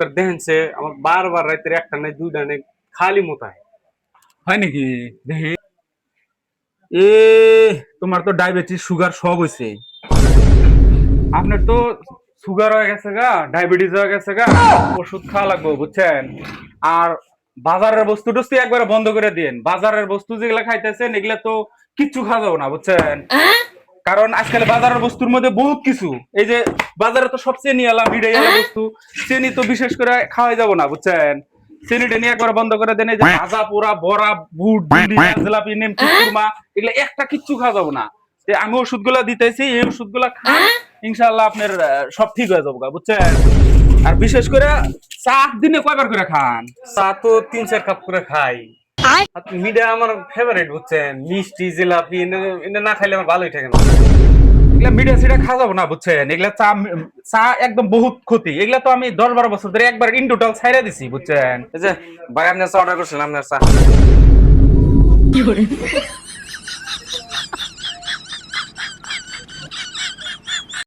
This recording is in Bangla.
ডাক্তার দেখেনছে আমার বারবার রাতের একটা নাই দুইটা নাই খালি মোতায়। হয় নাকি? দেখি। এ তোমার তো ডায়াবেটিস সুগার সব হইছে। আপনার তো সুগার হয়ে গেছে গা, ডায়াবেটিস হয়ে গেছে গা, ওষুধ খাওয়া লাগবে বুঝছেন। আর বাজারের বস্তু টস্তু একবারে বন্ধ করে দিন। বাজারের বস্তু যেগুলা খাইতেছেন এগুলা তো কিচ্ছু খাওয়া যাবে না বুঝছেন। কারণ আজকাল বাজারের বস্তুর মধ্যে বহুত কিছু, এই যে বাজারে তো সব চেনি আলা মিঠাই আলা বস্তু, চেনি তো বিশেষ করে খাওয়াই যাব না বুঝছেন। চিনি টেনি একবার বন্ধ করে দেন। এই যে ভাজা পোড়া বড়া বুট বুন্দিয়া জিলাপি নিমকি কুরমা এগুলা একটা কিচ্ছু খাওয়া যাবো না। আমি ওষুধগুলা দিতেছি, এই ওষুধগুলা খান, ইনশাআল্লাহ আপনার সব ঠিক হয়ে যাবো বুঝছেন। আর বিশেষ করে চা দিনে কয়বার করে খান? চা তো 3-4 কাপ করে খাই। আর মিঠা আমার ফেভারিট বুঝছেন, মিষ্টি জিলাপি এটা না খাইলে আমার ভালোই থাকে না। এগুলা মিঠা সিটা খাওয়া যাবো না বুঝছেন। এগুলা চা, চা একদম বহুত ক্ষতি। এগুলা তো আমি 10-12 বছর ধরে একবার ইন টোটাল ছাইড়া দিছি বুঝছেন। এই যে ভাই আপনার চা অর্ডার করছিলেন, আপনার চা।